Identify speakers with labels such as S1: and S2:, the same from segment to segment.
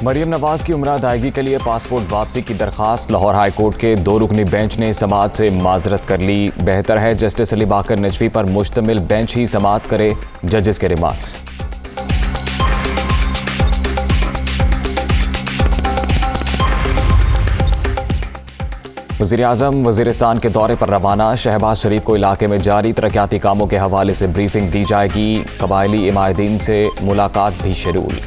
S1: मरियम नवाज की उम्रा अदायगी के लिए पासपोर्ट वापसी की दरखास्त। लाहौर हाई कोर्ट के 2 रुकनी बेंच ने समाअत से माजरत कर ली। बेहतर है जस्टिस अली बाकर नजवी पर मुश्तमिल बेंच ही समाअत करे, जजेस के रिमार्क्स। वज़ीर-ए-आज़म वज़ीरिस्तान के दौरे पर रवाना। शहबाज शरीफ को इलाके में जारी तरक्याती कामों के हवाले से ब्रीफिंग दी जाएगी। कबायली इमायदीन से मुलाकात भी शेड्यूल।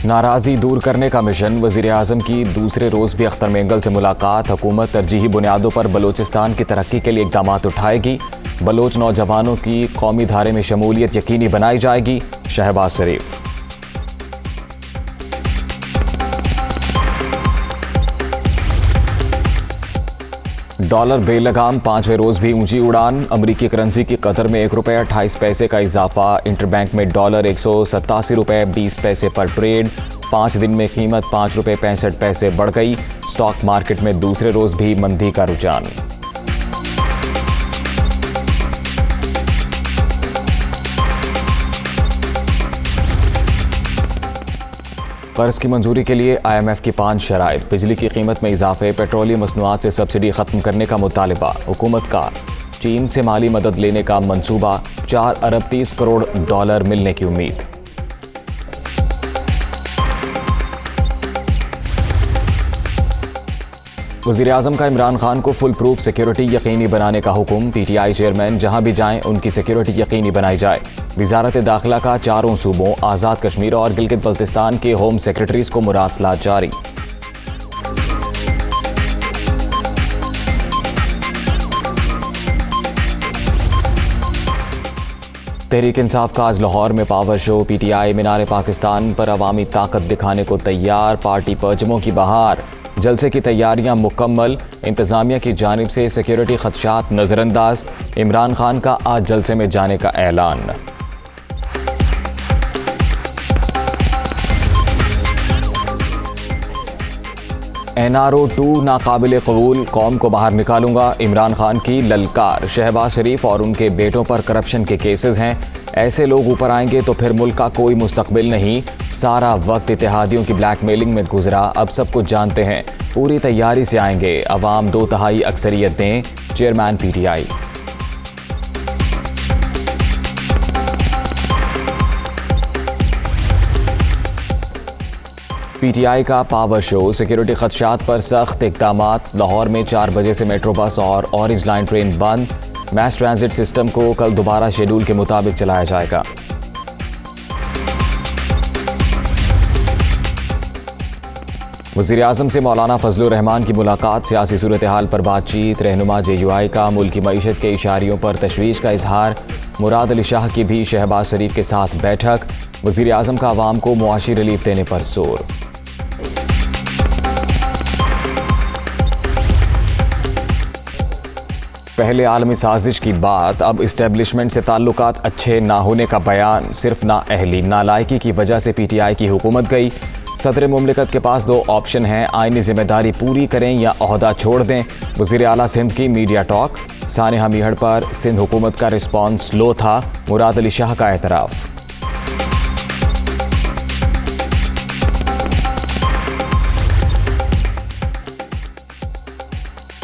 S1: नाराज़ी दूर करने का मिशन। वज़ीर-ए-आज़म की दूसरे रोज़ भी अख्तर मेंगल से मुलाकात। हुकूमत तरजीही बुनियादों पर बलोचिस्तान की तरक्की के लिए इक़दाम उठाएगी। बलोच नौजवानों की कौमी धारे में शमूलियत यकीनी बनाई जाएगी। शहबाज शरीफ। डॉलर बेलगाम 5वें रोज भी ऊंची उड़ान। अमरीकी करेंसी की कतर में ₹1.28 का इजाफा। इंटरबैंक में डॉलर 187 रुपये 20 पैसे पर ट्रेड। 5 दिन में कीमत ₹5.65 बढ़ गई। स्टॉक मार्केट में दूसरे रोज भी मंदी का रुझान। कर्ज की मंजूरी के लिए IMF की 5 शराइत। बिजली की कीमत में इजाफे, पेट्रोलियम मसनूआत से सब्सिडी खत्म करने का मुतालिबा। हुकूमत का चीन से माली मदद लेने का मंसूबा। 4 अरब 30 करोड़ डॉलर मिलने की उम्मीद। वज़ीर-ए-आज़म का इमरान खान को फुल प्रूफ सिक्योरिटी यकीनी बनाने का हुक्म। PTI चेयरमैन जहां भी जाएं उनकी सिक्योरिटी यकीनी बनाई जाए। वजारत दाखिला का 4 सूबों आज़ाद कश्मीर और गिलगित बल्तिस्तान के होम सेक्रेटरीज को मुरासला जारी। तहरीक इंसाफ का आज लाहौर में पावर शो। PTI मीनार पाकिस्तान पर अवामी ताकत दिखाने को तैयार। पार्टी परचमों की बहार। जलसे की तैयारियां मुकम्मल। इंतजामिया की जानिब से सिक्योरिटी खदशात नजरअंदाज। इमरान खान का आज जलसे में जाने का ऐलान। NRO 2 नाकाबिल कबूल, कौम को बाहर निकालूंगा। इमरान खान की ललकार। शहबाज शरीफ और उनके बेटों पर करप्शन के केसेस हैं। ऐसे लोग ऊपर आएंगे तो फिर मुल्क का कोई मुस्तकबिल नहीं। सारा वक्त इत्तेहादियों की ब्लैकमेलिंग में गुजरा, अब सब कुछ जानते हैं। पूरी तैयारी से आएंगे। अवाम 2/3 अक्सरियत दें। Chairman PTI। PTI का पावर शो। सिक्योरिटी खदशात पर सख्त इक़दामात। लाहौर में 4 बजे से मेट्रो बस और ऑरेंज लाइन ट्रेन बंद। मैस ट्रांजिट सिस्टम को कल दोबारा शेड्यूल के मुताबिक चलाया जाएगा। वज़ीर-ए-आज़म से मौलाना फजलुर रहमान की मुलाकात। सियासी सूरत हाल पर बातचीत। रहनुमा JUI का मुल्क की मईशत के इशारियों पर तशवीश का इजहार। मुराद अली शाह की भी शहबाज शरीफ के साथ बैठक। वज़ीर-ए-आज़म का अवाम को मुआशी रिलीफ देने पर जोर। पहले आलमी साजिश की बात, अब इस्टेब्लिशमेंट से ताल्लुकात अच्छे ना होने का बयान। सिर्फ नाअहली नालायकी की वजह से PTI की हुकूमत गई। सदर मुमलिकत के पास 2 ऑप्शन हैं, आईनी जिम्मेदारी पूरी करें या ओहदा छोड़ दें। वज़ीर आला सिंध की मीडिया टॉक। सानेहा मीहड़ पर सिंध हुकूमत का रिस्पॉन्स लो था। मुराद अली शाह का एतराफ़।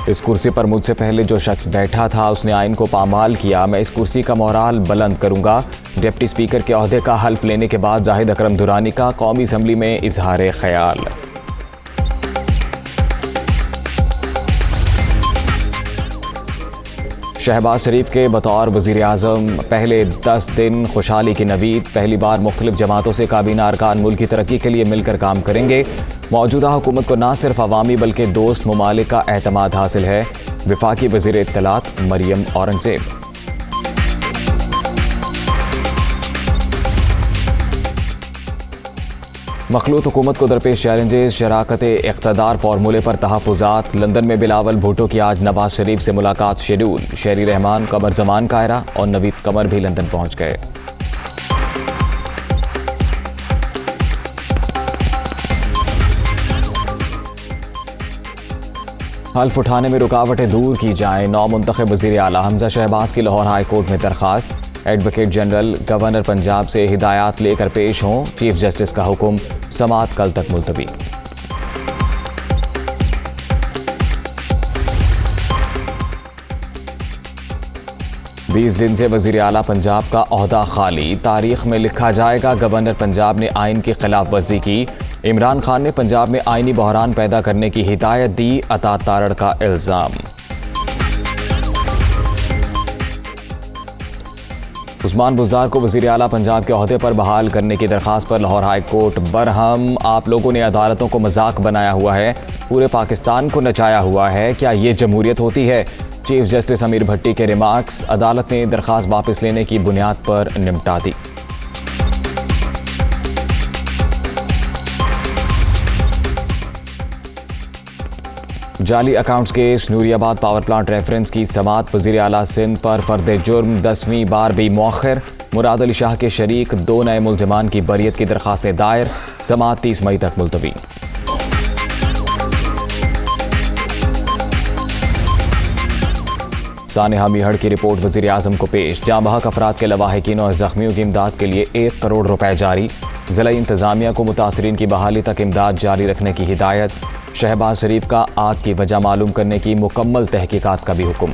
S1: इस कुर्सी पर मुझसे पहले जो शख्स बैठा था उसने आइन को पामाल किया। मैं इस कुर्सी का मोराल बुलंद करूंगा। डिप्टी स्पीकर के ओहदे का हल्फ लेने के बाद जाहिद अकरम दुरानी का कौमी असम्बली में इजहार ख्याल। शहबाज शरीफ के बतौर वज़ीर-ए-आज़म पहले 10 दिन खुशहाली की नवीद। पहली बार मुख्तलिफ जमातों से काबीना अरकान मुल्क की तरक्की के लिए मिलकर काम करेंगे। मौजूदा हुकूमत को न सिर्फ अवामी बल्कि दोस्त ममालिक का एतमाद हासिल है। वफाकी वज़ीर इत्तलात मरियम औरंगज़ेब। मखलूत हुकूमत को दरपेश चैलेंजेस। शराकत इक़्तिदार फार्मूले पर तहफ़्फ़ुज़ात। लंदन में बिलावल भुट्टो की आज नवाज शरीफ से मुलाकात शेड्यूल। शेरी रहमान, कमर जमान कायरा और नवीद कमर भी लंदन पहुँच गए। हल्फ उठाने में रुकावटें दूर की जाएं। नौ मुंतखब वज़ीर आला हमजा शहबाज की लाहौर हाई कोर्ट में दरखास्त। एडवोकेट जनरल गवर्नर पंजाब से हिदायत लेकर पेश हों। चीफ जस्टिस का हुक्म, समाअत कल तक मुलतवी। बीस दिन से वज़ीर आला पंजाब का ओहदा खाली, तारीख में लिखा जाएगा गवर्नर पंजाब ने आइन की खिलाफ वर्जी की। इमरान खान ने पंजाब में आइनी बहरान पैदा करने की हिदायत दी। अता तारड़ का इल्जाम। उस्मान बुज़दार को वज़ीर आला पंजाब के ओहदे पर बहाल करने की दरखास्त पर लाहौर हाई कोर्ट बरहम। आप लोगों ने अदालतों को मजाक बनाया हुआ है, पूरे पाकिस्तान को नचाया हुआ है, क्या ये जमहूरियत होती है? चीफ जस्टिस अमीर भट्टी के रिमार्क्स। अदालत ने दरखास्त वापस लेने की बुनियाद पर निपटा दी। जाली accounts case, Nooriabad power plant reference की समाअत वज़ीर आला सिंध पर फर्द जुर्म 10वीं बार भी मौखर। मुराद अली शाह के शरीक 2 नए मुल्ज़िमान की बरियत की दरखास्तें दायर। समाअत 30 मई तक मुलतवी। सानिहा मीहड़ की रिपोर्ट वज़ीर आज़म को पेश। जाँ बहक अफराद के लवाहिकीन और ज़ख्मियों की इमदाद के लिए 1 करोड़ रुपए जारी। ज़िला इंतज़ामिया को मुतासरीन की बहाली तक इमदाद जारी रखने की हिदायत। शहबाज शरीफ का आग की वजह मालूम करने की मुकम्मल तहकीकात का भी हुक्म।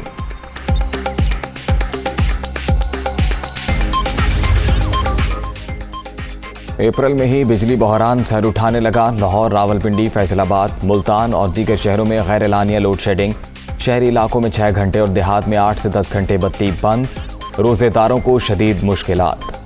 S1: अप्रैल में ही बिजली बहरान सर उठाने लगा। लाहौर, रावलपिंडी, फैसलाबाद, मुल्तान और दीगर शहरों में गैर एलानिया लोड शेडिंग। शहरी इलाकों में 6 घंटे और देहात में 8 से 10 घंटे बत्ती बंद। रोजेदारों को शदीद मुश्किलात।